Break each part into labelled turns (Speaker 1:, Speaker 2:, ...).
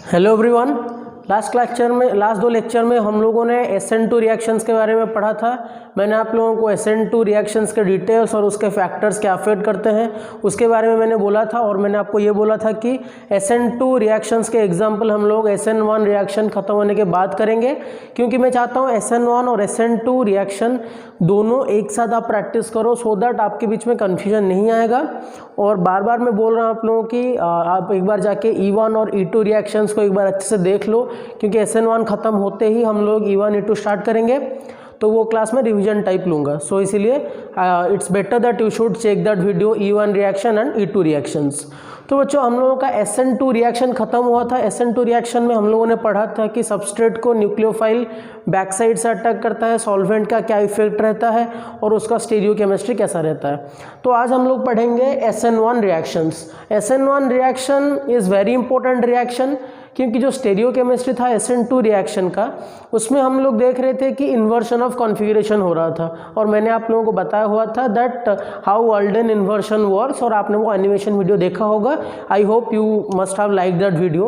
Speaker 1: Hello everyone. Last दो lecture में हम लोगों ने SN2 रिएक्शंस के बारे में पढ़ा था। मैंने आप लोगों को SN2 रिएक्शंस के डिटेल्स और उसके फैक्टर्स क्या अफेक्ट करते हैं उसके बारे में मैंने बोला था, और मैंने आपको ये बोला था कि SN2 रिएक्शंस के एग्जांपल हम लोग SN1 रिएक्शन ख़त्म होने के बाद करेंगे, क्योंकि मैं चाहता हूँ SN1 और SN2 रिएक्शन दोनों एक साथ आप प्रैक्टिस करो, सो दैट आपके बीच में कन्फ्यूजन नहीं आएगा। और बार बार मैं बोल रहा हूँ आप लोगों की आप एक बार जाके E1 और E2 रिएक्शंस को एक बार अच्छे से देख लो, क्योंकि SN1 ख़त्म होते ही हम लोग E1 E2 स्टार्ट करेंगे, तो वो क्लास में रिवीजन टाइप लूँगा। सो इसीलिए it's better that you should check that video E1 reaction and E2 reactions. तो बच्चों हम लोगों का SN2 रिएक्शन ख़त्म हुआ था। SN2 रिएक्शन में हम लोगों ने पढ़ा था कि सबस्ट्रेट को न्यूक्लियोफाइल बैक साइड से अटैक करता है, सॉल्वेंट का क्या इफेक्ट रहता है और उसका स्टीरियोकेमिस्ट्री कैसा रहता है। तो आज हम लोग पढ़ेंगे SN1 reactions. SN1 reaction is very important reaction, क्योंकि जो स्टीरियोकेमिस्ट्री था SN2 रिएक्शन का, उसमें हम लोग देख रहे थे कि इन्वर्शन ऑफ कॉन्फ़िगरेशन हो रहा था, और मैंने आप लोगों को बताया हुआ था that how olden inversion works, और आपने वो एनिमेशन वीडियो देखा होगा। I hope you must have like that video.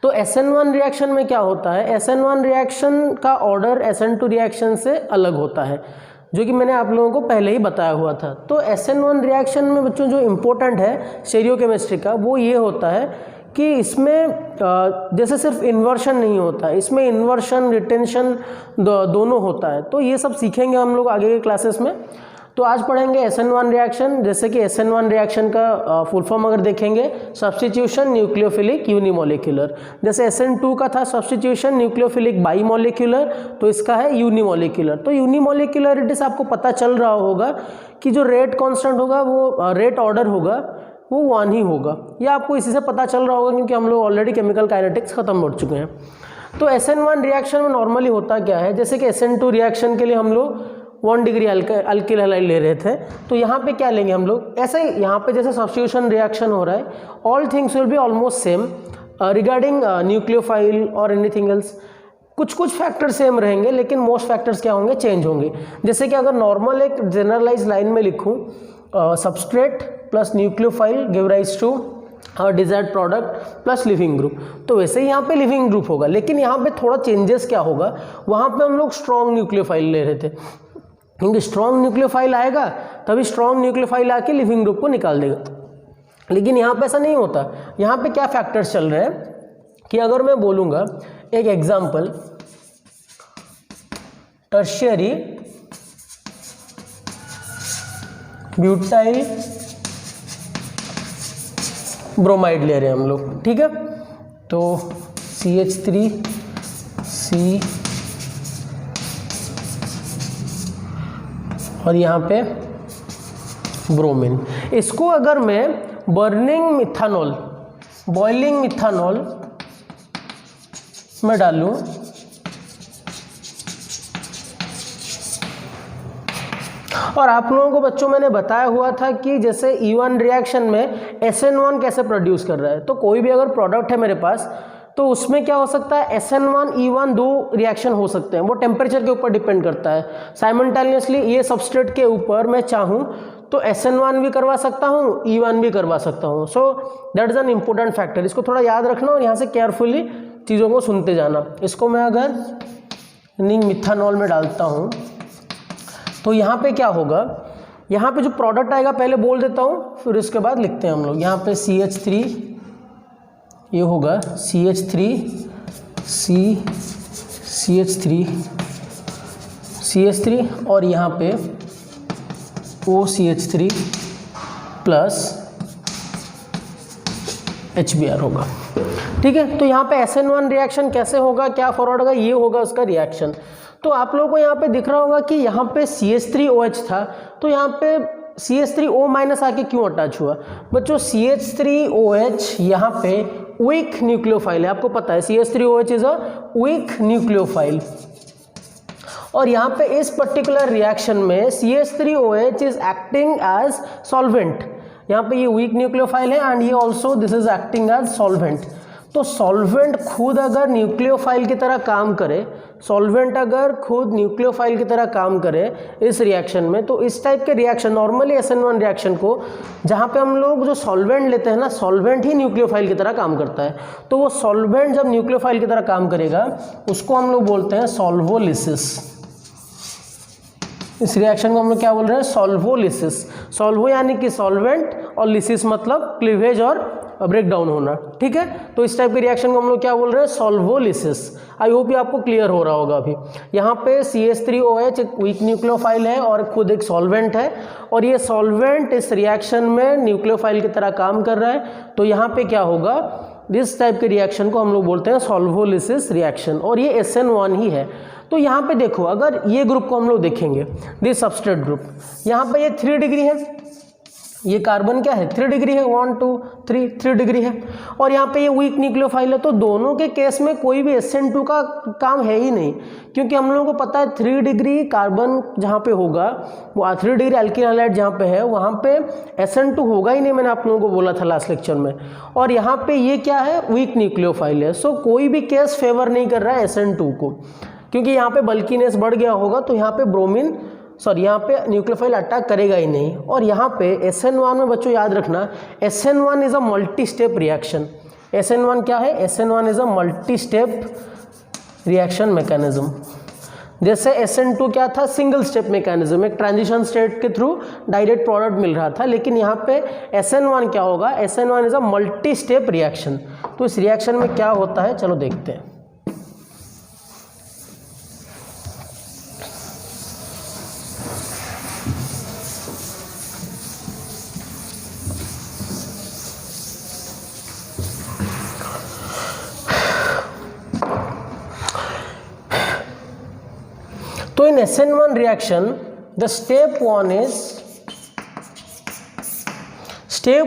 Speaker 1: तो SN1 रिएक्शन में क्या होता है, SN1 रिएक्शन का ऑर्डर SN2 रिएक्शन से अलग होता है, जो कि मैंने आप लोगों को पहले ही बताया हुआ था। तो SN1 रिएक्शन में बच्चों जो इम्पोर्टेंट है स्टीरियोकेमिस्ट्री का, वो ये होता है कि इसमें जैसे सिर्फ इन्वर्शन नहीं होता है, इसमें इन्वर्शन रिटेंशन दोनों होता है। तो ये सब सीखेंगे हम लोग आगे के क्लासेस में। तो आज पढ़ेंगे SN1 रिएक्शन। जैसे कि SN1 रिएक्शन का फुल फॉर्म अगर देखेंगे, सब्स्टिट्यूशन न्यूक्लियोफिलिक यूनिमोलिकुलर। जैसे SN2 का था सब्स्टिट्यूशन न्यूक्लियोफिलिक बाईमोलिकुलर, तो इसका है यूनिमोलिकुलर। तो यूनिमोलिकुलरिटी से आपको पता चल रहा होगा कि जो रेट कांस्टेंट होगा, वो रेट ऑर्डर होगा, वो 1 ही होगा। या आपको इसी से पता चल रहा होगा क्योंकि हम लोग ऑलरेडी केमिकल काइनेटिक्स खत्म हो चुके हैं। तो SN1 रिएक्शन में नॉर्मली होता क्या है, जैसे कि SN2 रिएक्शन के लिए हम लोग 1 डिग्री अल्किल हैलाइड ले रहे थे, तो यहाँ पे क्या लेंगे हम लोग, ऐसे ही यहाँ पे जैसे सब्स्टिट्यूशन रिएक्शन हो रहा है, all things will be almost same regarding nucleophile और एनीथिंग एल्स। कुछ फैक्टर सेम रहेंगे, लेकिन मोस्ट फैक्टर्स क्या होंगे, चेंज होंगे। जैसे कि अगर नॉर्मल एक जनरलाइज लाइन में लिखूँ, substrate plus nucleophile give rise to desired product plus leaving group, तो वैसे ही यहाँ पे लिविंग ग्रुप होगा। लेकिन यहाँ पे थोड़ा चेंजेस क्या होगा, वहाँ पे हम लोग स्ट्रॉन्ग न्यूक्लियोफाइल ले रहे थे, क्योंकि स्ट्रॉन्ग न्यूक्लियोफाइल आएगा तभी स्ट्रॉन्ग न्यूक्लियोफाइल आके लिविंग ग्रुप को निकाल देगा। लेकिन यहाँ पे ऐसा नहीं होता। यहाँ पे क्या फैक्टर्स चल रहे हैं कि अगर मैं बोलूँगा एक एग्जाम्पल, टर्शियरी ब्यूटाइल ब्रोमाइड ले रहे हैं हम लोग, ठीक है। तो CH3C और यहाँ पे ब्रोमीन। इसको अगर मैं बर्निंग मिथानॉल, बॉइलिंग मिथानॉल में डालूं, और आप लोगों को बच्चों मैंने बताया हुआ था कि जैसे E1 रिएक्शन में SN1 कैसे प्रोड्यूस कर रहा है, तो कोई भी अगर प्रोडक्ट है मेरे पास, तो उसमें क्या हो सकता है, SN1 E1 दो रिएक्शन हो सकते हैं। वो टेम्परेचर के ऊपर डिपेंड करता है। साइमल्टेनियसली ये सबस्ट्रेट के ऊपर मैं चाहूँ तो SN1 भी करवा सकता हूँ, E1 भी करवा सकता हूँ। So that is an important factor, इसको थोड़ा याद रखना और यहाँ से केयरफुली चीज़ों को सुनते जाना। इसको मैं अगर मिथानॉल में डालता हूँ, तो यहाँ पे क्या होगा, यहाँ पे जो प्रोडक्ट आएगा पहले बोल देता हूँ, फिर इसके बाद लिखते हैं हम लोग। यहाँ पे CH3, ये होगा CH3 और यहाँ पे OCH3 प्लस HBr होगा, ठीक है। तो यहाँ पे SN1 रिएक्शन कैसे होगा, क्या फॉरवर्ड होगा, ये होगा उसका रिएक्शन। तो आप लोगों को यहाँ पे दिख रहा होगा कि यहाँ पे CH3OH था, तो यहाँ पे CH3O माइनस आके क्यों अटैच हुआ बच्चों, CH3OH यहाँ पे वीक न्यूक्लियोफाइल है, आपको पता है CH3OH is a weak nucleophile. और यहाँ पे इस पर्टिकुलर रिएक्शन में CH3OH is acting as solvent. यहाँ पे ये वीक न्यूक्लियोफाइल है एंड ये also this is acting as solvent. तो सॉल्वेंट खुद अगर न्यूक्लियोफाइल की तरह काम करे, सॉल्वेंट अगर खुद न्यूक्लियोफाइल की तरह काम करे इस रिएक्शन में, तो इस टाइप के रिएक्शन नॉर्मली SN1 रिएक्शन को जहाँ पे हम लोग जो सॉल्वेंट लेते हैं ना, सॉल्वेंट ही न्यूक्लियोफाइल की तरह काम करता है। तो वो सॉल्वेंट जब न्यूक्लियोफाइल की तरह काम करेगा उसको हम लोग बोलते हैं सॉल्वोलिसिस। इस रिएक्शन को हम लोग क्या बोल रहे हैं? सॉल्वोलिसिस। सॉल्वो यानी कि सॉल्वेंट और लिसिस मतलब क्लीवेज और ब्रेक डाउन होना, ठीक है। तो इस टाइप के रिएक्शन को हम लोग क्या बोल रहे हैं? सॉल्वोलिसिस। आई होप ये आपको क्लियर हो रहा होगा अभी। यहाँ पे CH3OH एक वीक न्यूक्लियोफाइल है और खुद एक सॉल्वेंट है, और ये सॉल्वेंट इस रिएक्शन में न्यूक्लियोफाइल की तरह काम कर रहा है। तो यहाँ पे क्या होगा? इस टाइप के रिएक्शन को हम लोग बोलते हैं सॉल्वोलिसिस रिएक्शन, और ये SN1 ही है। तो यहाँ पे देखो, अगर ये ग्रुप को हम लोग देखेंगे, दिस सबस्ट्रेट ग्रुप, यहाँ पे ये 3 डिग्री है, ये कार्बन क्या है? 3 डिग्री है, 1 2 3 डिग्री है, और यहाँ पे ये वीक न्यूक्लियोफाइल है। तो दोनों के केस में कोई भी SN2 का काम है ही नहीं, क्योंकि हम लोगों को पता है 3 डिग्री कार्बन जहाँ पे होगा, वो 3 डिग्री एल्किल हैलाइड जहाँ पे है, वहाँ पे SN2 होगा ही नहीं, मैंने आप लोगों को बोला था लास्ट लेक्चर में। और यहाँ पे ये क्या है? वीक न्यूक्लियोफाइल है। सो कोई भी केस फेवर नहीं कर रहा है SN2 को, क्योंकि यहाँ पे बल्कीनेस बढ़ गया होगा, तो यहाँ पे यहाँ पे न्यूक्लियोफाइल अटैक करेगा ही नहीं। और यहाँ पे SN1 में बच्चों याद रखना, SN1 is a multi step reaction. SN1 क्या है? SN1 is a multi step reaction mechanism. जैसे SN2 क्या था? सिंगल स्टेप मैकेनिज्म, एक ट्रांजिशन स्टेट के थ्रू डायरेक्ट प्रोडक्ट मिल रहा था, लेकिन यहाँ पे SN1 क्या होगा? SN1 is a multi step reaction. तो इस रिएक्शन में क्या होता है, चलो देखते हैं। तो in SN1 reaction the step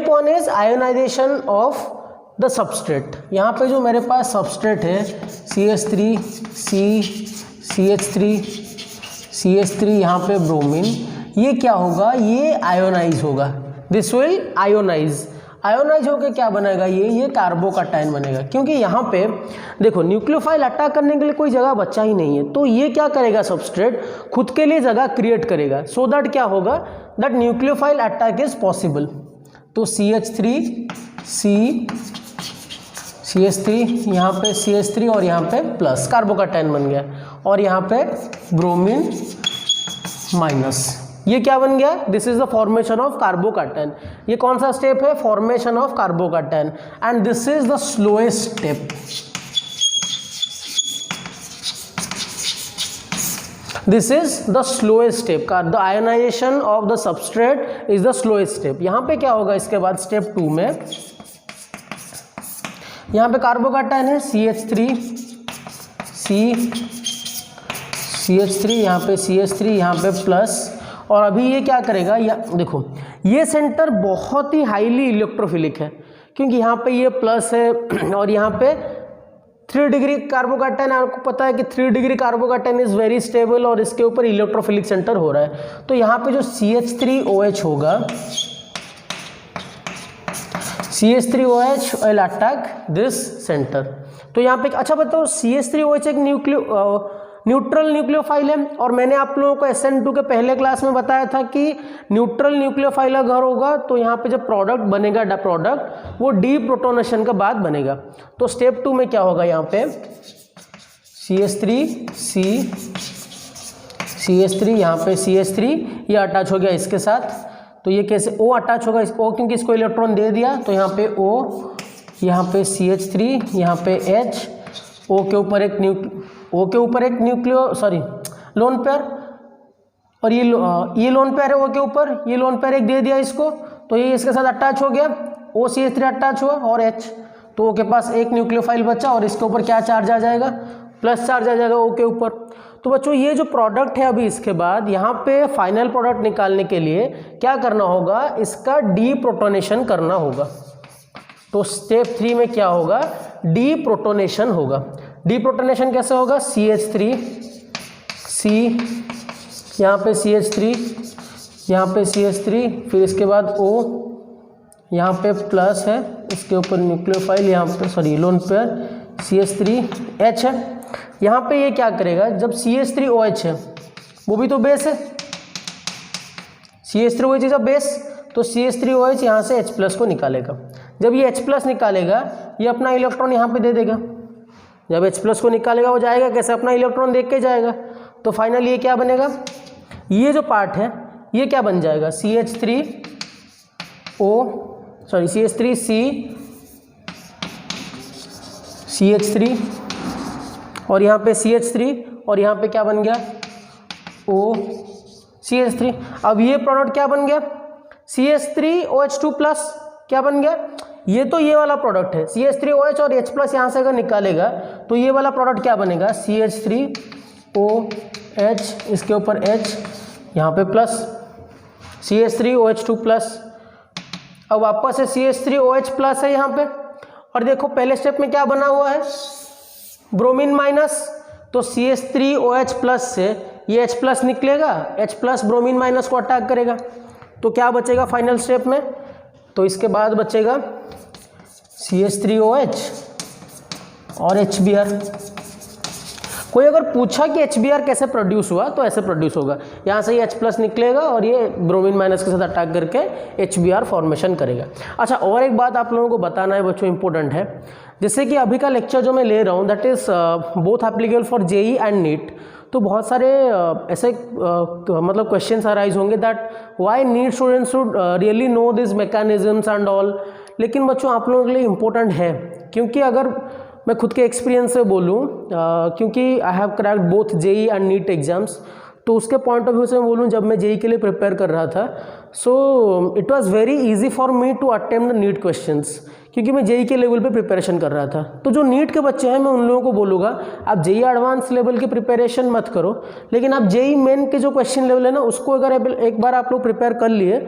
Speaker 1: one is ionisation of the substrate. यहाँ पे जो मेरे पास सबस्ट्रेट है CH3 CH3 यहाँ पे ब्रोमीन, ये क्या होगा? ये आयोनाइज होगा। दिस विल आयोनाइज होकर क्या बनेगा? ये कार्बोकैटायन बनेगा, क्योंकि यहाँ पे देखो न्यूक्लियोफाइल अटैक करने के लिए कोई जगह बचा ही नहीं है। तो ये क्या करेगा? सबस्ट्रेट खुद के लिए जगह क्रिएट करेगा, सो दैट क्या होगा? That nucleophile attack is possible. तो CH3 यहाँ पे CH3 और यहाँ पे प्लस कार्बोकैटायन बन गया, और यहाँ पे ब्रोमीन माइनस, ये क्या बन गया? This is the formation of carbocation. ये कौन सा स्टेप है? Formation of carbocation, and this is the slowest step. This is the slowest step. The ionisation of the substrate is the slowest step. यहाँ पे क्या होगा? इसके बाद स्टेप 2 में यहाँ पे कार्बोकैटायन है CH3 यहाँ पे CH3 यहाँ पे प्लस, और अभी ये क्या करेगा? देखो ये सेंटर बहुत ही हाईली इलेक्ट्रोफिलिक है, क्योंकि यहाँ पे ये प्लस है और यहाँ पे 3 डिग्री कार्बोकैटायन। आपको पता है कि 3 degree carbocation is very stable, और इसके ऊपर इलेक्ट्रोफिलिक सेंटर हो रहा है। तो यहाँ पे जो CH3OH होगा, CH3OH will attack this centre. तो यहाँ पे अच्छा बताओ, CH3OH एक न्यूट्रल न्यूक्लियोफाइल है, और मैंने आप लोगों को SN2 के पहले क्लास में बताया था कि न्यूट्रल न्यूक्लियोफाइल अगर होगा तो यहाँ पे जब प्रोडक्ट बनेगा, प्रोडक्ट वो डीप्रोटोनेशन के बाद बनेगा। तो स्टेप 2 में क्या होगा? यहाँ पे CH3 यहाँ पे CH3 ये अटैच हो गया इसके साथ। तो ये कैसे O अटैच होगा? इस O क्योंकि इसको इलेक्ट्रॉन दे दिया, तो यहाँ पे O, यहाँ पे CH3, यहाँ पे H, O के ऊपर एक लोन पेयर, और ये लोन पेयर है O के ऊपर, ये लोन पेयर एक दे दिया इसको, तो ये इसके साथ अटैच हो गया, OCH3 अटैच हुआ और H, तो O के पास एक न्यूक्लियोफाइल बचा, और इसके ऊपर क्या चार्ज आ जाएगा? प्लस चार्ज आ जाएगा O के ऊपर। तो बच्चों ये जो प्रोडक्ट है, अभी इसके बाद यहाँ पे फाइनल प्रोडक्ट निकालने के लिए क्या करना होगा? इसका डीप्रोटोनेशन करना होगा। तो स्टेप 3 में क्या होगा? डीप्रोटोनेशन होगा। डीप्रोटोनेशन कैसे होगा? CH3 यहाँ पे CH3 यहाँ पे CH3, फिर इसके बाद O यहाँ पे प्लस है, इसके ऊपर न्यूक्लियोफाइल, यहाँ पर सॉरी लोन पेयर CH3H है। यहाँ पे ये क्या करेगा, जब CH3OH है वो भी तो बेस है, CH3OH इज अ बेस, तो CH3OH यहाँ से H+ को निकालेगा। जब ये H+ निकालेगा ये अपना इलेक्ट्रॉन यहाँ पे दे देगा। जब H+ को निकालेगा वो जाएगा कैसे, अपना इलेक्ट्रॉन देख के जाएगा। तो फाइनली ये क्या बनेगा, ये जो पार्ट है ये क्या बन जाएगा, CH3 और यहाँ पे CH3 और यहाँ पे क्या बन गया CH3। अब ये प्रोडक्ट क्या बन गया, CH3OH2+ क्या बन गया, ये तो ये वाला प्रोडक्ट है CH3OH और H+ यहाँ से अगर निकालेगा तो ये वाला प्रोडक्ट क्या बनेगा, CH3OH, इसके ऊपर H, यहाँ पे प्लस CH3OH2+। अब वापस से CH3OH+ है यहाँ पे, और देखो पहले स्टेप में क्या बना हुआ है, ब्रोमीन माइनस, तो CH3OH+ से ये H+ निकलेगा, H+ ब्रोमीन माइनस को अटैक करेगा, तो क्या बचेगा फाइनल स्टेप में, तो इसके बाद बचेगा CH3OH और HBr। कोई अगर पूछा कि HBr कैसे प्रोड्यूस हुआ तो ऐसे प्रोड्यूस होगा, यहाँ से ये H+ निकलेगा और ये ब्रोमीन माइनस के साथ अटैक करके HBr फॉर्मेशन करेगा। अच्छा, और एक बात आप लोगों को बताना है बच्चों, इंपॉर्टेंट है, जैसे कि अभी का लेक्चर जो मैं ले रहा हूँ that is both applicable for JEE and NEET, तो बहुत सारे ऐसे मतलब क्वेश्चंस अराइज होंगे that why NEET students should really know this mechanisms and all. लेकिन बच्चों आप लोगों के लिए इम्पोर्टेंट है, क्योंकि अगर मैं खुद के एक्सपीरियंस से बोलूँ, क्योंकि I have cracked both JEE and NEET exams, तो उसके पॉइंट ऑफ व्यू से मैं बोलूँ, जब मैं JEE के लिए प्रिपेयर कर रहा था so it was very easy for me to attempt the NEET questions, क्योंकि मैं JEE के लेवल पे प्रिपरेशन कर रहा था। तो जो नीट के बच्चे हैं मैं उन लोगों को बोलूँगा आप JEE एडवांस लेवल की प्रिपरेशन मत करो, लेकिन आप JEE मेन के जो क्वेश्चन लेवल है ना उसको अगर एक बार आप लोग प्रिपेयर कर लिए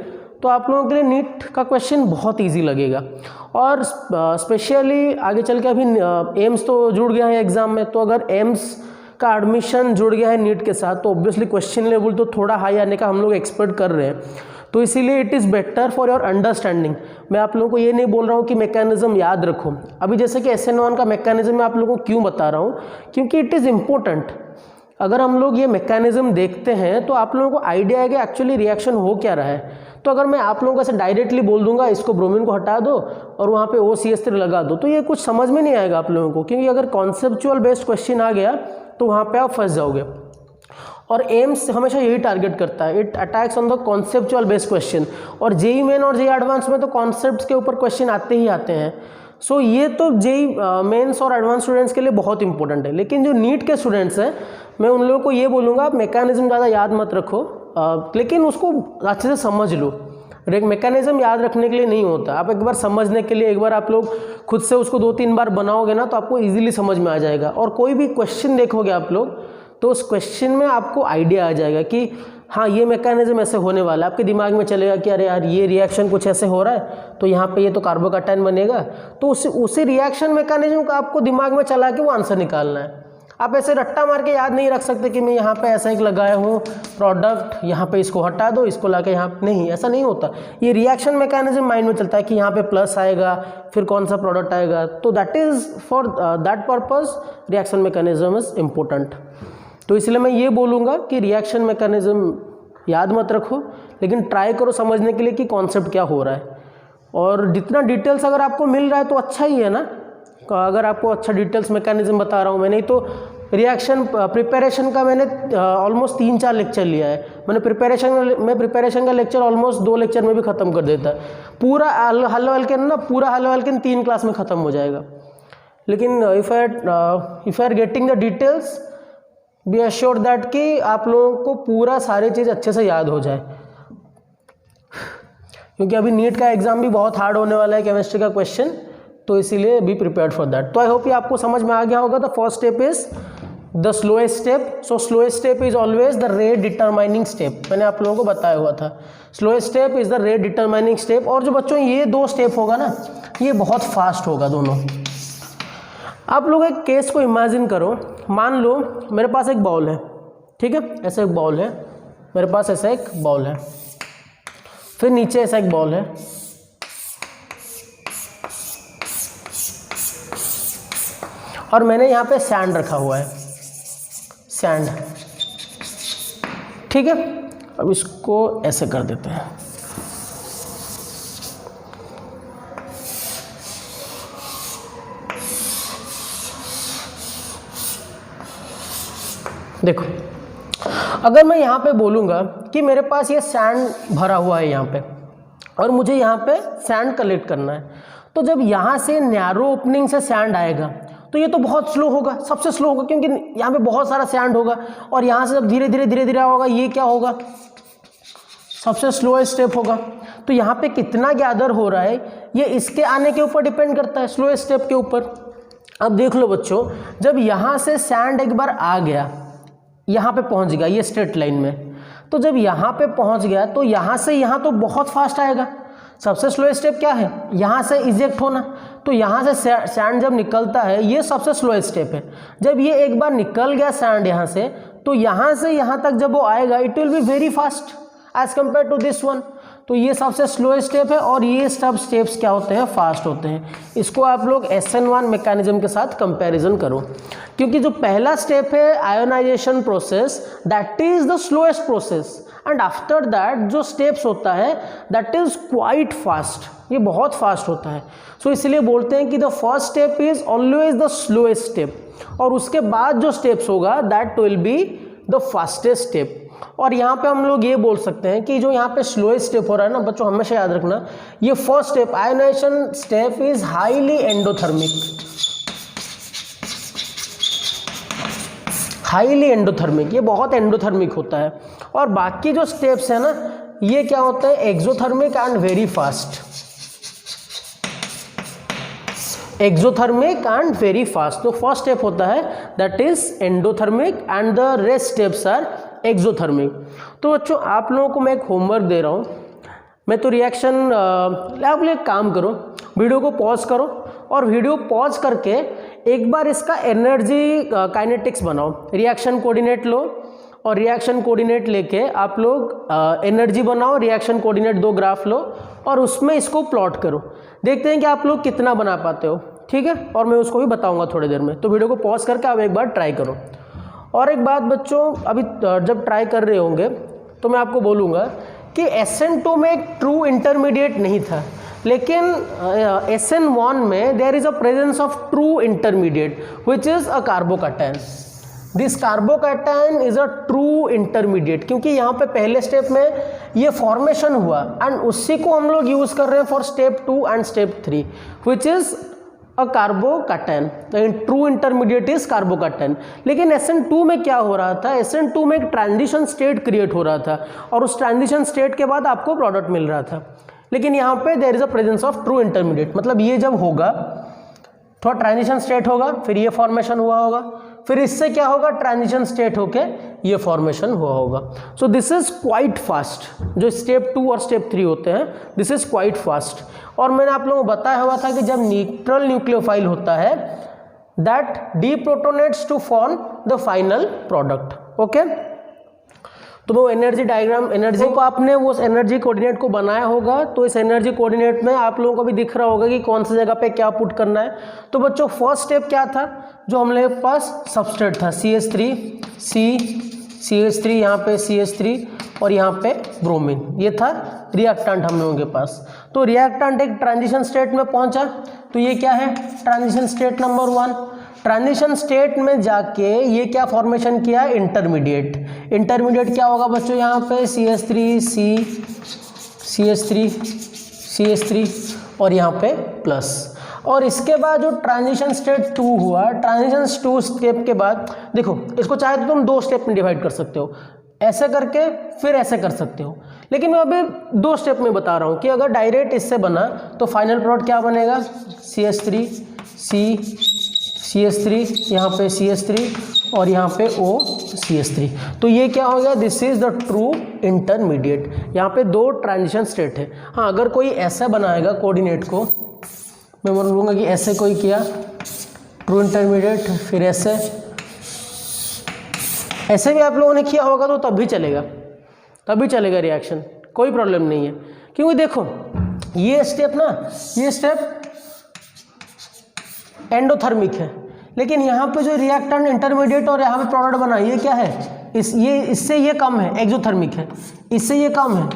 Speaker 1: तो आप लोगों के लिए नीट का क्वेश्चन बहुत ईजी लगेगा। और स्पेशली आगे चल के अभी एम्स तो जुड़ गया है एग्ज़ाम में, तो अगर एम्स का एडमिशन जुड़ गया है नीट के साथ तो ऑब्वियसली क्वेश्चन लेवल तो थोड़ा हाई आने का हम लोग एक्सपेक्ट कर रहे हैं। तो इसीलिए it is better for your understanding. मैं आप लोगों को ये नहीं बोल रहा हूँ कि मैकेनिज्म याद रखो, अभी जैसे कि SN1 का मैकेनिज्म मैं आप लोगों को क्यों बता रहा हूँ, क्योंकि इट इज़ इम्पोर्टेंट। अगर हम लोग ये मैकेनिज्म देखते हैं तो आप लोगों को आइडिया है कि एक्चुअली रिएक्शन हो क्या रहा है। तो अगर मैं आप लोगों को ऐसे डायरेक्टली बोल दूंगा इसको ब्रोमीन को हटा दो और वहाँ पे OCH3 लगा दो, तो ये कुछ समझ में नहीं आएगा आप लोगों को, क्योंकि अगर कॉन्सेप्चुअल बेस्ड क्वेश्चन आ गया तो वहाँ पे आप फंस जाओगे। और एम्स हमेशा यही टारगेट करता है, it attacks on the conceptual based question, और JEE मेन और JEE एडवांस में तो कॉन्सेप्ट्स के ऊपर क्वेश्चन आते ही आते हैं। सो ये तो JEE मेंस और एडवांस स्टूडेंट्स के लिए बहुत इंपॉर्टेंट है। लेकिन जो नीट के स्टूडेंट्स हैं मैं उन लोगों को ये बोलूँगा आप मैकेनिज्म ज़्यादा याद मत रखो, लेकिन उसको अच्छे से समझ लो। मैकेनिज्म याद रखने के लिए नहीं होता, आप एक बार समझने के लिए, एक बार आप लोग खुद से उसको 2-3 बार बनाओगे ना तो आपको इजीली समझ में आ जाएगा। और कोई भी क्वेश्चन देखोगे आप लोग तो उस क्वेश्चन में आपको आइडिया आ जाएगा कि हाँ ये मैकेनिज्म ऐसे होने वाला है। आपके दिमाग में चलेगा कि अरे यार ये रिएक्शन कुछ ऐसे हो रहा है तो यहाँ पे ये तो कार्बोकैटायन बनेगा, तो उसी रिएक्शन मैकेनिज्म का आपको दिमाग में चला के वो आंसर निकालना है। आप ऐसे रट्टा मार के याद नहीं रख सकते कि मैं यहाँ पे ऐसा एक लगाया हूँ प्रोडक्ट, यहाँ पे इसको हटा दो, इसको ला के यहाँ, नहीं, ऐसा नहीं होता। ये रिएक्शन मैकेनिज्म माइंड में चलता है कि यहाँ पे प्लस आएगा फिर कौन सा प्रोडक्ट आएगा, तो that is for that purpose reaction mechanism is important. तो इसलिए मैं ये बोलूँगा कि रिएक्शन मैकेनिज्म याद मत रखो, लेकिन ट्राई करो समझने के लिए कि कॉन्सेप्ट क्या हो रहा है। और जितना डिटेल्स अगर आपको मिल रहा है तो अच्छा ही है ना, अगर आपको अच्छा डिटेल्स मैकेनिज्म बता रहा हूँ मैं। नहीं तो रिएक्शन प्रिपरेशन का मैंने ऑलमोस्ट 3-4 लेक्चर लिया है, मैंने प्रिपरेशन का लेक्चर ऑलमोस्ट 2 लेक्चर में भी ख़त्म कर देता है। पूरा हल अल्केन ना, पूरा हल अल्केन 3 क्लास में ख़त्म हो जाएगा। लेकिन if I are getting the details be assured that कि आप लोगों को पूरा सारी चीज़ अच्छे से याद हो जाए, क्योंकि अभी नीट का एग्ज़ाम भी बहुत हार्ड होने वाला है केमिस्ट्री का क्वेश्चन, तो इसीलिए बी प्रिपेयर्ड फॉर दैट। तो आई होप ये आपको समझ में आ गया होगा। The first step is the slowest step. So slowest step is always the rate determining step, मैंने आप लोगों को बताया हुआ था। Slowest step is the rate determining step. और जो बच्चों ये 2 स्टेप होगा ना, ये बहुत फास्ट होगा दोनों। आप लोग एक केस को इमेजिन करो, मान लो मेरे पास एक बॉल है, ठीक है, ऐसा एक बॉल है मेरे पास, ऐसा एक बॉल है, फिर नीचे ऐसा एक बॉल है, और मैंने यहाँ पे सैंड रखा हुआ है, सैंड, ठीक है। अब इसको ऐसे कर देते हैं, देखो अगर मैं यहाँ पे बोलूँगा कि मेरे पास ये सैंड भरा हुआ है यहाँ पे और मुझे यहाँ पे सैंड कलेक्ट करना है, तो जब यहाँ से नैरो ओपनिंग से सैंड आएगा तो ये तो बहुत स्लो होगा, सबसे स्लो होगा, क्योंकि यहाँ पे बहुत सारा सैंड होगा। और यहाँ से जब धीरे धीरे होगा, ये क्या होगा, सबसे स्लोएस्ट स्टेप होगा। तो यहाँ पे कितना गैदर हो रहा है ये इसके आने के ऊपर डिपेंड करता है, स्लोएस्ट स्टेप के ऊपर। अब देख लो बच्चों, जब यहाँ से सैंड एक बार आ गया, यहाँ पे पहुँच गया ये स्ट्रेट लाइन में, तो जब यहाँ पे पहुँच गया तो यहाँ से यहाँ तो बहुत फास्ट आएगा। सबसे स्लो स्टेप क्या है, यहाँ से इजेक्ट होना। तो यहाँ से सैंड जब निकलता है ये सबसे स्लो स्टेप है। जब ये एक बार निकल गया सैंड यहाँ से, तो यहाँ से यहाँ तक जब वो आएगा it will be very fast as compare to this one. तो ये सबसे स्लो स्टेप है और ये सब स्टेप्स क्या होते हैं, फास्ट होते हैं। इसको आप लोग SN1 मैकेनिज्म के साथ कंपैरिजन करो, क्योंकि जो पहला स्टेप है ionisation process, that is the slowest process, and after that जो स्टेप्स होता है दैट इज क्वाइट फास्ट, ये बहुत फास्ट होता है। सो इसलिए बोलते हैं कि the first step is always the slowest step, और उसके बाद जो स्टेप्स होगा that will be the fastest step. और यहाँ पे हम लोग ये बोल सकते हैं कि जो यहाँ पे स्लोएस्ट स्टेप हो रहा है ना बच्चों, हमेशा याद रखना, ये first step ionisation step is highly endothermic, highly endothermic, ये बहुत एंडोथर्मिक होता है। और बाकी जो स्टेप्स है ना ये क्या होते हैं, exothermic and very fast, exothermic and very fast. तो फर्स्ट स्टेप होता है that is endothermic and the rest steps are exothermic. तो बच्चों आप लोगों को मैं एक होमवर्क दे रहा हूँ, मैं तो रिएक्शन आप लोग एक काम करो, वीडियो को पॉज करो और वीडियो पॉज करके एक बार इसका एनर्जी काइनेटिक्स बनाओ। रिएक्शन कोऑर्डिनेट लो और रिएक्शन कोऑर्डिनेट लेके आप लोग एनर्जी बनाओ, रिएक्शन कोऑर्डिनेट 2 ग्राफ लो और उसमें इसको प्लॉट करो। देखते हैं कि आप लोग कितना बना पाते हो, ठीक है। और मैं उसको भी बताऊंगा थोड़ी देर में, तो वीडियो को पॉज करके आप एक बार ट्राई करो। और एक बात बच्चों, अभी जब ट्राई कर रहे होंगे तो मैं आपको बोलूँगा कि SN2 में एक ट्रू इंटरमीडिएट नहीं था, लेकिन SN1 में there is a presence of true intermediate which is a carbocation. This carbocation is a true intermediate, क्योंकि यहाँ पे पहले स्टेप में ये फॉर्मेशन हुआ एंड उसी को हम लोग यूज कर रहे हैं for step 2 and step 3 which is a carbocation. True intermediate is carbocation. लेकिन SN2 में क्या हो रहा था, SN2 में एक ट्रांजिशन स्टेट क्रिएट हो रहा था और उस ट्रांजिशन स्टेट के बाद आपको प्रोडक्ट मिल रहा था। लेकिन यहाँ पे there is a presence of true intermediate, मतलब ये जब होगा थोड़ा ट्रांजिशन स्टेट होगा, फिर ये फॉर्मेशन हुआ होगा, फिर इससे क्या होगा, ट्रांजिशन स्टेट होके ये फॉर्मेशन हुआ होगा। So this is quite fast, जो स्टेप 2 और स्टेप 3 होते हैं, दिस इज क्वाइट फास्ट। और मैंने आप लोगों को बताया हुआ था कि जब न्यूट्रल न्यूक्लियोफाइल होता है that deprotonates to form the final product. Okay, तो वो एनर्जी डायग्राम, एनर्जी को आपने वो एनर्जी कोऑर्डिनेट को बनाया होगा, तो इस एनर्जी कोऑर्डिनेट में आप लोगों को भी दिख रहा होगा कि कौन सी जगह पे क्या पुट करना है। तो बच्चों फर्स्ट स्टेप क्या था, जो हम लोग के पास सबस्ट्रेट था CH3 यहाँ पे CH3 और यहाँ पे ब्रोमीन, ये था रिएक्टेंट हम लोगों के पास। तो रिएक्टेंट एक ट्रांजिशन स्टेट में पहुंचा, तो ये क्या है, transition state number 1। Transition state में जाके ये क्या फॉर्मेशन किया, इंटरमीडिएट। इंटरमीडिएट क्या होगा बच्चों, यहाँ पे CH3 और यहाँ पे प्लस। और इसके बाद जो ट्रांजिशन स्टेट 2 हुआ, ट्रांजिशन 2 स्टेप के बाद देखो, इसको चाहे तो तुम 2 स्टेप में डिवाइड कर सकते हो, ऐसे करके फिर ऐसे कर सकते हो, लेकिन मैं अभी 2 स्टेप में बता रहा हूँ कि अगर डायरेक्ट इससे बना तो फाइनल प्रोडक्ट क्या बनेगा, CH3 यहाँ पे CH3 और यहाँ पे OCH3। तो ये क्या हो गया, this is the true intermediate. यहाँ पे 2 ट्रांजिशन स्टेट है। हाँ, अगर कोई ऐसा बनाएगा कोऑर्डिनेट को, मैं बोलूँगा कि ऐसे कोई किया ट्रू इंटरमीडिएट, फिर ऐसे भी आप लोगों ने किया होगा तो तब भी चलेगा रिएक्शन, कोई प्रॉब्लम नहीं है। क्योंकि देखो ये स्टेप ना, ये स्टेप एंडोथर्मिक है, लेकिन यहाँ पे जो रिएक्टेंट इंटरमीडिएट और यहाँ पे प्रोडक्ट बना, ये क्या है, इससे ये कम है, एक्सोथर्मिक है, इससे ये कम है,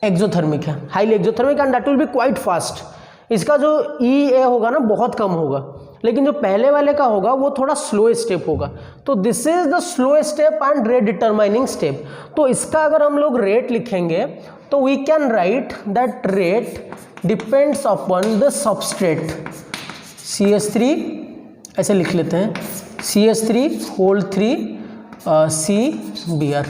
Speaker 1: एक्सोथर्मिक है, highly exothermic, and that will be quite fast. इसका जो EA होगा ना बहुत कम होगा, लेकिन जो पहले वाले का होगा वो थोड़ा स्लो स्टेप होगा। तो this is the slow step and rate determining step. तो इसका अगर हम लोग रेट लिखेंगे तो we can write that rate depends upon the substrate CH3, ऐसे लिख लेते हैं CH3 CBr,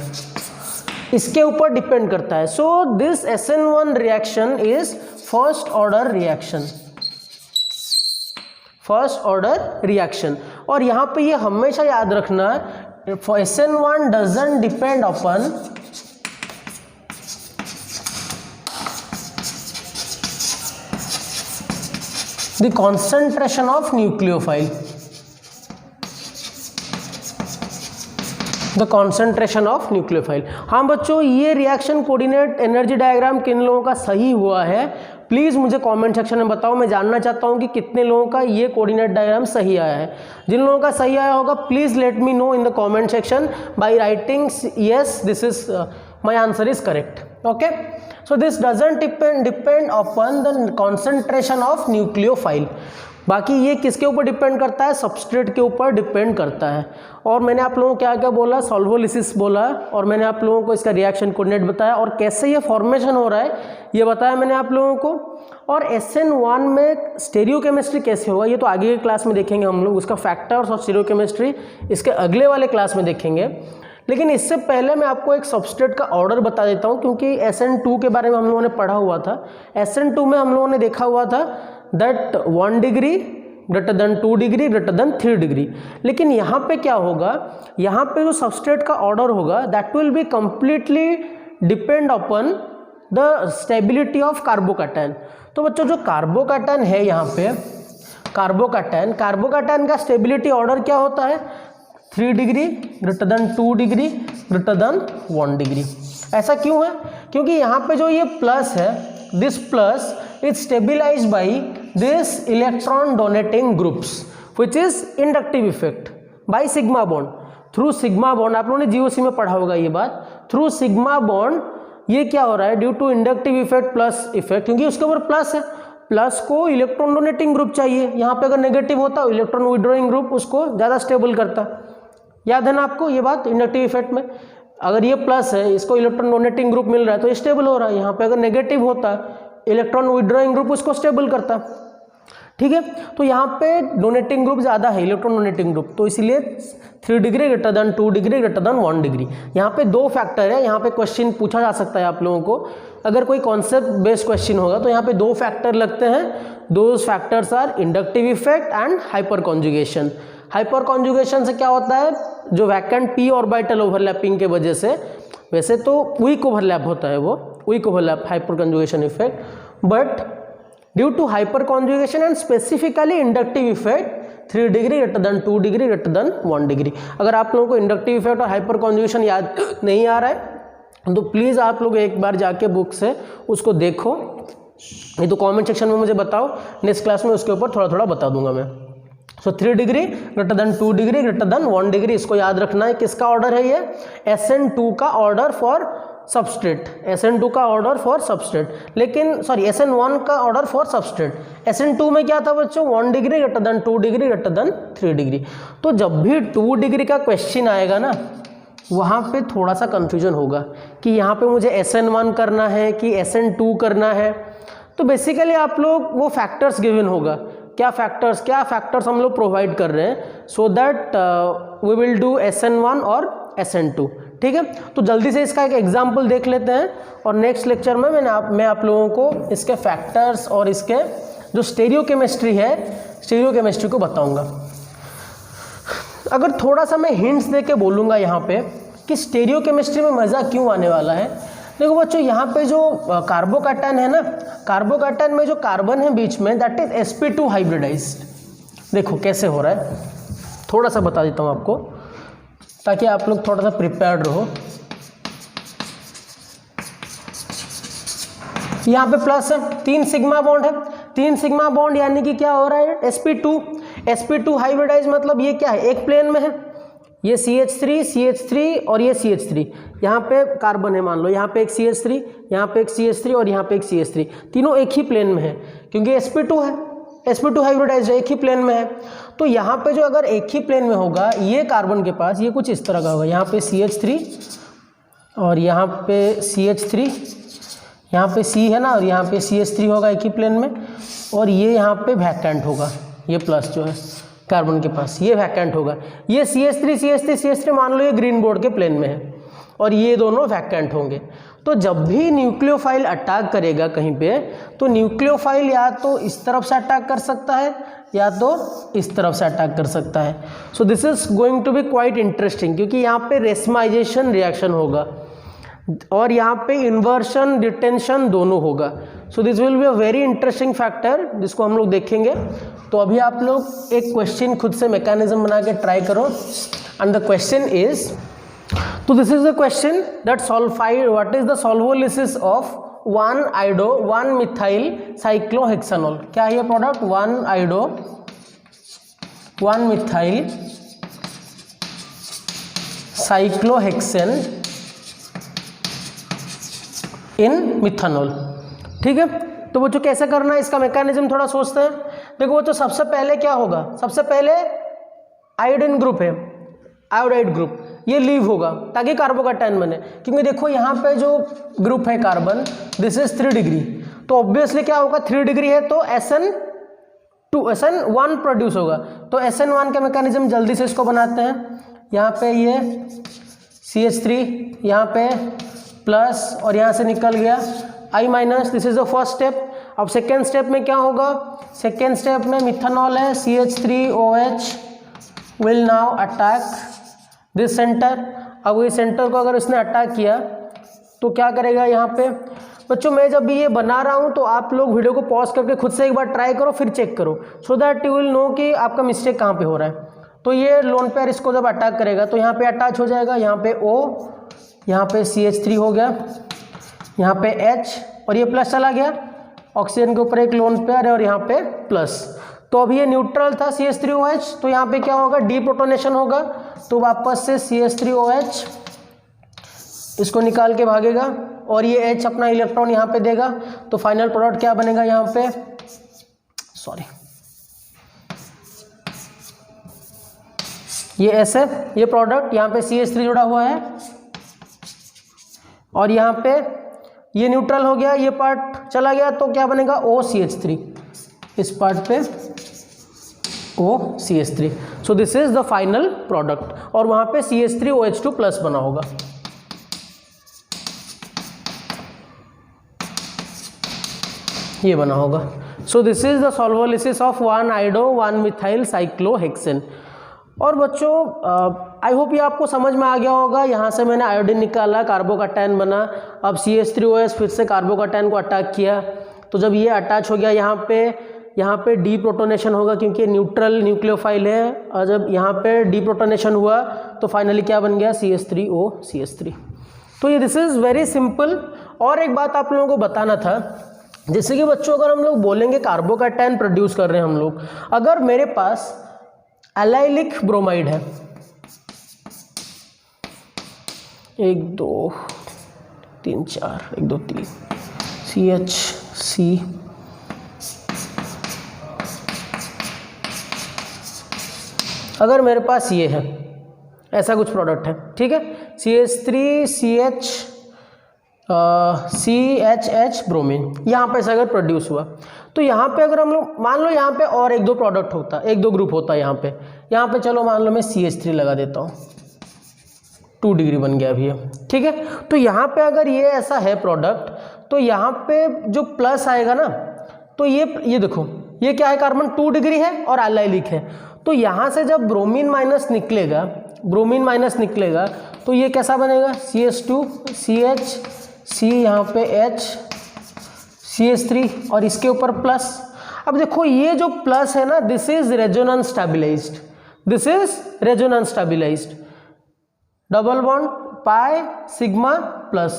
Speaker 1: इसके ऊपर डिपेंड करता है। So this SN1 reaction is first order reaction, first order reaction. और यहाँ पे ये हमेशा याद रखना, SN1 doesn't depend upon the concentration of nucleophile, the concentration of nucleophile. हाँ बच्चों, ये रिएक्शन कोऑर्डिनेट एनर्जी डायग्राम किन लोगों का सही हुआ है प्लीज़ मुझे कमेंट सेक्शन में बताओ। मैं जानना चाहता हूँ कि कितने लोगों का ये कोऑर्डिनेट डायग्राम सही आया है। जिन लोगों का सही आया होगा please let me know in the comment section by writing yes this is my answer is correct. Okay, so this doesn't depend upon the concentration of nucleophile. बाकी ये किसके ऊपर डिपेंड करता है, सबस्ट्रेट के ऊपर डिपेंड करता है। और मैंने आप लोगों को क्या क्या बोला, सॉल्वोलिसिस बोला, और मैंने आप लोगों को इसका रिएक्शन कोऑर्डिनेट बताया, और कैसे ये फॉर्मेशन हो रहा है ये बताया मैंने आप लोगों को। और SN1 में स्टेरियोकेमिस्ट्री कैसे होगा ये तो आगे के क्लास में देखेंगे हम लोग, उसका फैक्टर्स और स्टेरियोकेमिस्ट्री इसके अगले वाले क्लास में देखेंगे। लेकिन इससे पहले मैं आपको एक सबस्ट्रेट का ऑर्डर बता देता हूँ, क्योंकि SN2 के बारे में हम लोगों ने पढ़ा हुआ था। SN2 में हम लोगों ने देखा हुआ था that 1 degree greater than 2 degree greater then 3 degree. लेकिन यहाँ पे क्या होगा, यहाँ पे जो सबस्ट्रेट का ऑर्डर होगा that will be completely depend upon the stability of carbocation. तो बच्चों जो कार्बोकैटायन है यहाँ पे, कार्बोकैटायन का स्टेबिलिटी ऑर्डर क्या होता है, 3 degree greater than 2 degree greater than 1 degree. ऐसा क्यों है, क्योंकि यहाँ पे जो ये प्लस है, this plus is stabilized by this electron donating groups which is inductive effect by sigma bond through sigma bond। आप लोगों ने GOC में पढ़ा होगा ये बात, through sigma bond ये क्या हो रहा है, due to inductive effect plus effect, क्योंकि उसके ऊपर प्लस है, प्लस को इलेक्ट्रॉन डोनेटिंग ग्रुप चाहिए। यहाँ पे अगर नेगेटिव होता इलेक्ट्रॉन विड्रॉइंग ग्रुप उसको ज़्यादा स्टेबल करता। याद है ना आपको ये बात, इंडक्टिव इफेक्ट में अगर ये प्लस है, इसको इलेक्ट्रॉन डोनेटिंग ग्रुप मिल रहा है तो ये स्टेबल हो रहा है। यहाँ पे अगर नेगेटिव होता इलेक्ट्रॉन विड्रॉइंग ग्रुप उसको स्टेबल करता। ठीक है, तो यहाँ पे डोनेटिंग ग्रुप ज़्यादा है, इलेक्ट्रॉन डोनेटिंग ग्रुप, तो इसलिए 3 degree greater than 2 degree greater than 1 degree. यहाँ पे 2 फैक्टर है, यहाँ पे क्वेश्चन पूछा जा सकता है आप लोगों को, अगर कोई कॉन्सेप्ट बेस्ड क्वेश्चन होगा तो यहाँ पे 2 फैक्टर लगते हैं। Those factors are inductive effect and hyperconjugation. Hyperconjugation से क्या होता है, जो वैकेंट p ऑर्बिटल ओवरलैपिंग के वजह से, वैसे तो वीक ओवरलैप होता है, वो weak overlap hyperconjugation effect, but due to hyperconjugation and specifically inductive effect 3 degree greater than 2 degree greater than 1 degree. अगर आप लोगों को इंडक्टिव इफेक्ट और हाइपर कॉन्जुगेशन याद नहीं आ रहा है तो प्लीज़ आप लोग एक बार जाके बुक से उसको देखो, नहीं तो कमेंट सेक्शन में मुझे बताओ, नेक्स्ट क्लास में उसके ऊपर थोड़ा थोड़ा बता दूंगा मैं। सो 3 degree greater than 2 degree greater than 1 degree, इसको याद रखना है। किसका ऑर्डर है ये, SN2 का ऑर्डर फॉर सबस्ट्रेट, SN2 का ऑर्डर फॉर सबस्ट्रेट, लेकिन सॉरी SN1 का ऑर्डर फॉर सबस्ट्रेट। SN2 में क्या था बच्चों, 1 degree greater than 2 degree greater then 3 degree. तो जब भी 2 डिग्री का क्वेश्चन आएगा ना, वहाँ पे थोड़ा सा कन्फ्यूजन होगा कि यहाँ पे मुझे SN1 करना है कि SN2 करना है। तो बेसिकली आप लोग वो फैक्टर्स गिवन होगा, क्या फैक्टर्स हम लोग प्रोवाइड कर रहे हैं, so that we will do SN1 और SN2। ठीक है, तो जल्दी से इसका एक एग्जाम्पल देख लेते हैं और नेक्स्ट लेक्चर में मैं आप लोगों को इसके फैक्टर्स और इसके जो स्टेरियोकेमिस्ट्री है, स्टेरियोकेमिस्ट्री को बताऊंगा। अगर थोड़ा सा मैं हिंट्स दे के बोलूँगा यहाँ पे कि स्टेरियोकेमिस्ट्री में मज़ा क्यों आने वाला है, देखो बच्चों यहाँ पे जो कार्बोकैटायन है ना, कार्बोकैटायन में जो कार्बन है बीच में दैट इज sp2 हाइब्रिडाइज्ड। देखो कैसे हो रहा है, थोड़ा सा बता देता हूँ आपको ताकि आप लोग थोड़ा सा प्रिपेयर्ड रहो। यहाँ पे प्लस है, 3 सिग्मा बॉन्ड है, 3 सिग्मा बॉन्ड यानी कि क्या हो रहा है, sp2। sp2 हाइब्रिडाइज मतलब ये क्या है, एक प्लेन में है, ये CH3 CH3 और ये CH3, यहाँ पे कार्बन है मान लो, यहाँ पे एक CH3, यहाँ पे एक CH3 और यहाँ पे एक CH3, तीनों एक ही प्लेन में है क्योंकि sp2 है, sp2 हाइब्रिडाइज है, एक ही प्लेन में है। तो यहाँ पे जो अगर एक ही प्लेन में होगा, ये कार्बन के पास ये कुछ इस तरह का होगा, यहाँ पे CH3 और यहाँ पे CH3, यहाँ पे C है ना, और यहाँ पे CH3 होगा एक ही प्लेन में, और ये यहाँ पे वैकेंट होगा, ये प्लस जो है कार्बन के पास ये वैकेंट होगा। ये CH3 मान लो ये ग्रीन बोर्ड के प्लेन में है और ये दोनों वैकेंट होंगे। तो जब भी न्यूक्लियोफाइल अटैक करेगा कहीं पे, तो न्यूक्लियोफाइल या तो इस तरफ से अटैक कर सकता है या तो इस तरफ से अटैक कर सकता है। So this is going to be quite interesting, क्योंकि यहाँ पे रेसमाइजेशन रिएक्शन होगा और यहाँ पे इन्वर्शन डिटेंशन दोनों होगा। So this will be a very interesting factor जिसको हम लोग देखेंगे। तो अभी आप लोग एक क्वेश्चन खुद से मैकेनिज्म बना के ट्राई करो, एंड द क्वेश्चन इज, तो this is the question that सॉल्फाइड what is the solvolysis of 1 methyl cyclohexanol. क्या है ये product, 1 methyl cyclohexane in methanol. ठीक है, तो वो जो कैसे करना है इसका मैकेनिज्म थोड़ा सोचते हैं। देखो वो तो सबसे पहले क्या होगा, सबसे पहले आयोडीन ग्रुप है, आयोडाइड ग्रुप, ये लीव होगा ताकि कार्बोकैटायन बने। क्योंकि देखो यहाँ पे जो ग्रुप है कार्बन, दिस इज 3 डिग्री, तो ऑब्वियसली क्या होगा, 3 डिग्री है तो SN1 प्रोड्यूस होगा। तो SN1 का मैकेनिज्म जल्दी से इसको बनाते हैं। यहाँ पे ये CH3, यहाँ पे प्लस और यहाँ से निकल गया I-, this is the first step. अब सेकेंड स्टेप में क्या होगा, सेकेंड स्टेप में मिथानॉल है, CH3OH will now attack this centre. अब इस सेंटर को अगर इसने अटैक किया तो क्या करेगा यहाँ पे। बच्चों मैं जब भी ये बना रहा हूँ तो आप लोग वीडियो को पॉज करके खुद से एक बार ट्राई करो, फिर चेक करो, so that you will know कि आपका मिस्टेक कहाँ पे हो रहा है। तो ये लोन पेयर इसको जब अटैक करेगा तो यहाँ पे अटैच हो जाएगा, यहाँ पे O, यहाँ पे CH3 हो गया, यहाँ पे H और ये प्लस चला गया, ऑक्सीजन के ऊपर एक लोन पेयर है और यहाँ पे प्लस। तो अभी ये न्यूट्रल था CH3OH, तो यहाँ पे क्या होगा, डीप्रोटोनेशन होगा, तो वापस से CH3OH इसको निकाल के भागेगा और ये H अपना इलेक्ट्रॉन यहाँ पे देगा। तो फाइनल प्रोडक्ट क्या बनेगा यहाँ पे, सॉरी ये S है, ये प्रोडक्ट यहाँ पे CH3 जुड़ा हुआ है और यहाँ पे ये न्यूट्रल हो गया, ये पार्ट चला गया, तो क्या बनेगा OCH3, इस पार्ट पे OCH3। So this is the final product और वहां पे CH3OH2 प्लस बना होगा। ये बना होगा। So this is the solvolysis of 1 methyl cyclohexane. और बच्चों आई होप ये आपको समझ में आ गया होगा। यहाँ से मैंने आयोडीन निकाला, कार्बोकैटायन बना, अब CH3OH फिर से कार्बोकैटायन को अटैक किया, तो जब ये अटैच हो गया यहाँ पे डीप्रोटोनेशन होगा क्योंकि न्यूट्रल न्यूक्लियोफाइल है, और जब यहाँ पे डीप्रोटोनेशन हुआ तो फाइनली क्या बन गया, CH3OCH3। तो ये दिस इज़ वेरी सिंपल। और एक बात आप लोगों को बताना था, जैसे कि बच्चों अगर हम लोग बोलेंगे कार्बोकैटायन प्रोड्यूस कर रहे हैं हम लोग, अगर मेरे पास एलाइलिक ब्रोमाइड है, 1 2 3 4 1 2 3 CHC, अगर मेरे पास ये है, ऐसा कुछ प्रोडक्ट है, ठीक है, CH3CH CHH ब्रोमीन, यहाँ पे से अगर प्रोड्यूस हुआ, तो यहाँ पे अगर हम लोग मान लो यहाँ पे और 1 2 प्रोडक्ट होता, 1 2 ग्रुप होता यहाँ पे चलो मान लो मैं CH3 लगा देता हूँ, 2 डिग्री बन गया अभी, ठीक है। तो यहाँ पे अगर ये ऐसा है प्रोडक्ट, तो यहाँ पे जो प्लस आएगा ना, तो ये देखो ये क्या है, कार्बन 2 डिग्री है और एलाइलिक है, तो यहाँ से जब ब्रोमीन माइनस निकलेगा तो ये कैसा बनेगा, CH2 CH C, यहाँ पे H CH3 और इसके ऊपर प्लस। अब देखो ये जो प्लस है ना, this is resonance stabilised, double bond pi sigma plus,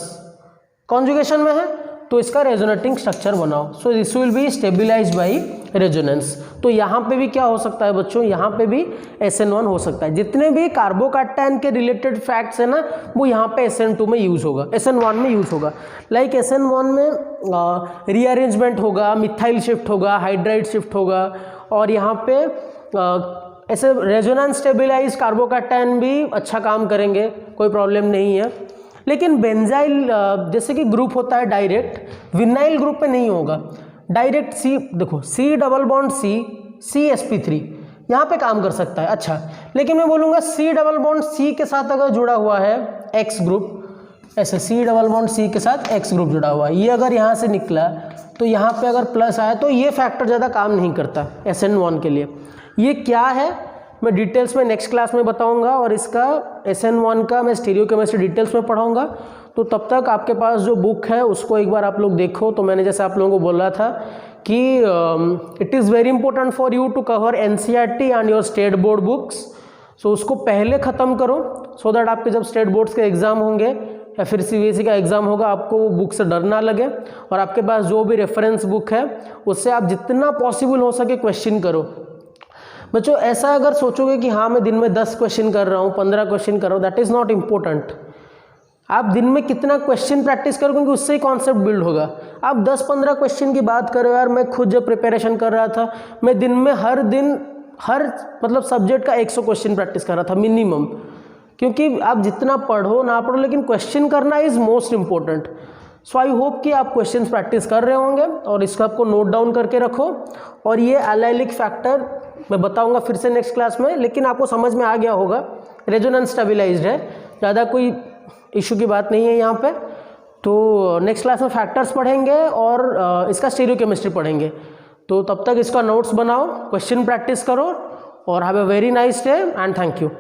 Speaker 1: conjugation में है तो इसका रेजोनेटिंग स्ट्रक्चर बनाओ। So this will be stabilised by resonance. तो यहाँ पे भी क्या हो सकता है बच्चों, यहाँ पे भी SN1 हो सकता है। जितने भी कार्बोकैटायन के रिलेटेड फैक्ट्स है ना, वो यहाँ पे SN2 में यूज़ होगा, SN1 में यूज़ होगा। लाइक SN1 में रीअरेंजमेंट होगा, मिथाइल शिफ्ट होगा, हाइड्राइड शिफ्ट होगा, और यहाँ पे ऐसे रेजोनेंस स्टेबिलाइज कार्बोकैटायन भी अच्छा काम करेंगे, कोई प्रॉब्लम नहीं है। लेकिन बेंजाइल जैसे कि ग्रुप होता है डायरेक्ट, विनाइल ग्रुप पे नहीं होगा। डायरेक्ट सी, देखो C double bond C sp3 यहाँ पे काम कर सकता है अच्छा। लेकिन मैं बोलूँगा C डबल बॉन्ड C के साथ अगर जुड़ा हुआ है X ग्रुप, ऐसे C डबल बॉन्ड C के साथ X ग्रुप जुड़ा हुआ है, ये अगर यहाँ से निकला तो यहाँ पे अगर प्लस आया तो ये फैक्टर ज़्यादा काम नहीं करता SN1 के लिए। ये क्या है मैं डिटेल्स में नेक्स्ट क्लास में बताऊंगा, और इसका SN1 का मैं स्टीरियोकेमिस्ट्री डिटेल्स में पढ़ाऊंगा। तो तब तक आपके पास जो बुक है उसको एक बार आप लोग देखो। तो मैंने जैसे आप लोगों को बोला था कि it is very important for you to cover NCERT and your state board books. So उसको पहले ख़त्म करो, सो दैट आपके जब स्टेट बोर्ड्स के एग्ज़ाम होंगे या फिर CBSE का एग्ज़ाम होगा, आपको वो बुक से डर ना लगे, और आपके पास जो भी रेफरेंस बुक है उससे आप जितना पॉसिबल हो सके क्वेश्चन करो। बच्चों ऐसा अगर सोचोगे कि हाँ मैं दिन में 10 क्वेश्चन कर रहा हूँ, 15 क्वेश्चन कर रहा हूँ, दैट इज़ नॉट इम्पोर्टेंट। आप दिन में कितना क्वेश्चन प्रैक्टिस करो, क्योंकि उससे ही कॉन्सेप्ट बिल्ड होगा। आप 10-15 क्वेश्चन की बात करो यार, मैं खुद जब प्रिपरेशन कर रहा था, मैं दिन में हर मतलब सब्जेक्ट का 100 क्वेश्चन प्रैक्टिस कर रहा था मिनिमम। क्योंकि आप जितना पढ़ो ना पढ़ो, लेकिन क्वेश्चन करना is most important. So I hope कि आप क्वेश्चन प्रैक्टिस कर रहे होंगे, और इसको आपको नोट डाउन करके रखो। और ये एलाइलिक फैक्टर मैं बताऊंगा फिर से नेक्स्ट क्लास में, लेकिन आपको समझ में आ गया होगा, रेजोनेंस स्टेबिलाइज्ड है, ज़्यादा कोई इशू की बात नहीं है यहाँ पे। तो नेक्स्ट क्लास में फैक्टर्स पढ़ेंगे और इसका स्टीरियोकेमिस्ट्री पढ़ेंगे। तो तब तक इसका नोट्स बनाओ, क्वेश्चन प्रैक्टिस करो, और have a very nice day and thank you.